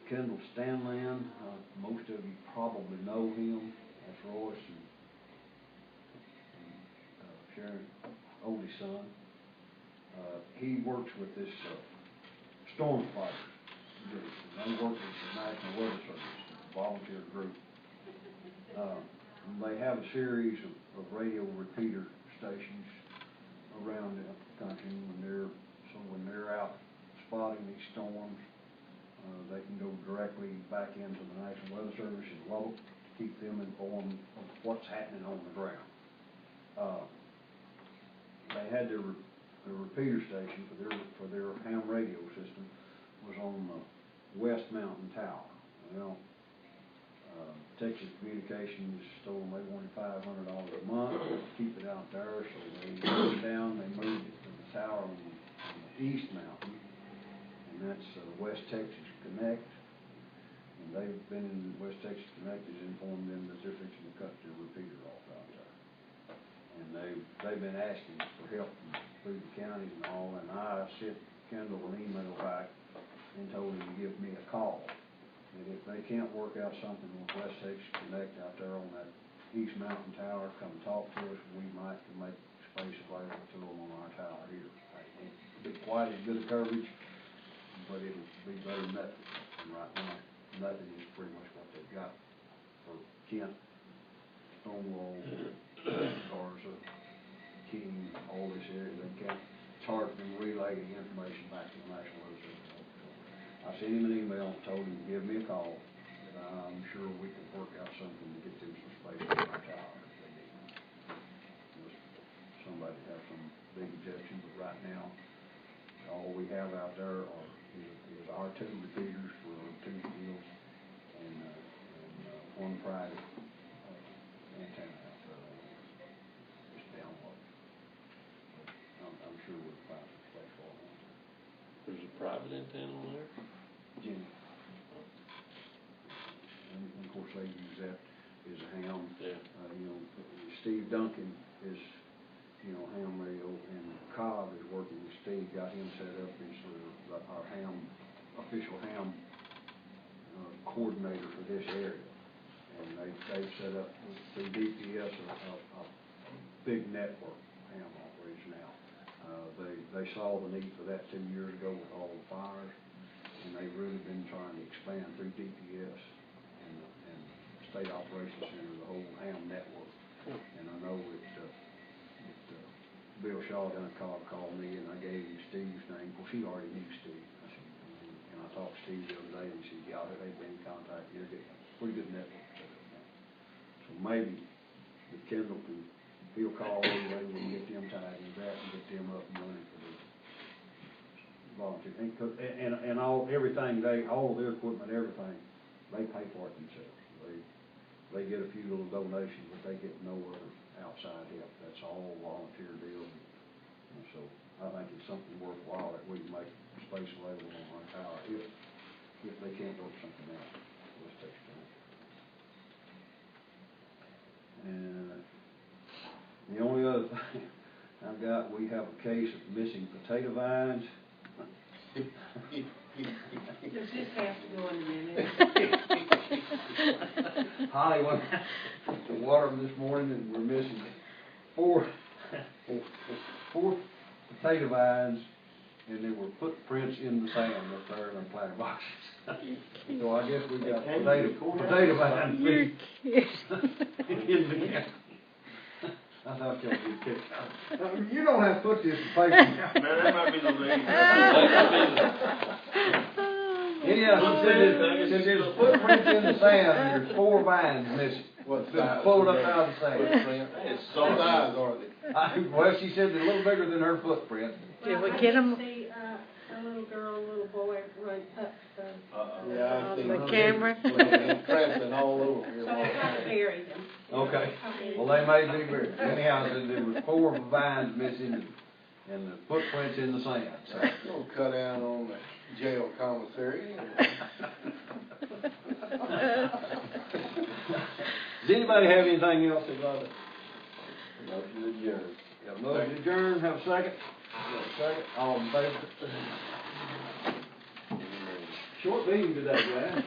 Kendall Stanland, most of you probably know him. That's Royce and Sharon, oldest son. He works with this storm fighters group. They work with the National Weather Service, a volunteer group. They have a series of radio repeater stations around the country when they're out spotting these storms. They can go directly back into the National Weather Service and local to keep them informed of what's happening on the ground. They had their repeater station for their ham radio system was on the West Mountain Tower. Well, Texas Communications told them they wanted $500 a month to keep it out there, so they moved it down. They moved it to the tower on the East Mountain, and that's West Texas Connect. And they've been in West Texas Connect has informed them that they're fixing to cut their repeater off out there. And they've been asking for help through the counties and all, and I sent Kendall an email back and told him to give me a call. And if they can't work out something with West Texas Connect out there on that East Mountain Tower, come talk to us. We might can make space available to them on our tower here. It won't be quite as good a coverage, but it'll be better than nothing. And right now, nothing is pretty much what they've got for Kent, Stonewall, Garza, King, all this area. They can't. It's hard for them to relay the information back to the National Weather Service. I sent him an email and told him to give me a call. I'm sure we can work out something to get them some space on our tower if they need. Somebody have some big objection, but right now, all we have out there is our two repeaters for two fields and one private antenna out there. Just download. I'm sure we'll find some space for them. There's a private antenna on there? Jimmy. And of course they use that as a ham. Yeah. Steve Duncan is, ham radio, and Cobb is working with Steve, got him set up as our official ham coordinator for this area. And they've set up through DPS a big network ham operation now. They saw the need for that 2 years ago with all the fires, and they've really been trying to expand through DPS and State Operations Center, the whole ham network. And I know that Bill Shaw down at Cobb called me, and I gave him Steve's name. Well, she already knew Steve. And I talked to Steve the other day, and he said, yeah, they've been in contact. They're getting a pretty good network set up now. So maybe if Kendall can, he'll call anyway, we can get them tied in that and get them up and running for the volunteer. And all their equipment, everything, they pay for it themselves. They get a few little donations, but they get no other outside help. That's all volunteer deal. And so I think it's something worthwhile that we can make space available on our tower if they can't work something out. Let's take it. And the only other thing I've got, we have a case of missing potato vines. Does this have to go in the minutes? Holly went to water them this morning, and we're missing four potato vines, and there were footprints in the sand up there in the planter boxes. So I guess we got potato vines in the can. I thought y'all would kick out. You don't have to put this in paper. Man, that might be the lead. Anyhow, since there's footprints in the sand, there's 4 vines missing. What Been size? pulled up out of the sand. Footprint? It's What so size are they? Well, she said they're a little bigger than her footprint. Did we get them? See, a little girl, little boy, right up, Yeah, I've seen. The them. camera? Trampling all over here. so we have to bury them. Okay, well, they may be buried. Anyhow, there was 4 vines missing and the footprints in the sand, so. Gonna cut down on the jail commissary. Does anybody have anything else they'd like to? Motion adjourned. Got a motion adjourned, have a second? Got a second, all in favor? Short meeting today, guys.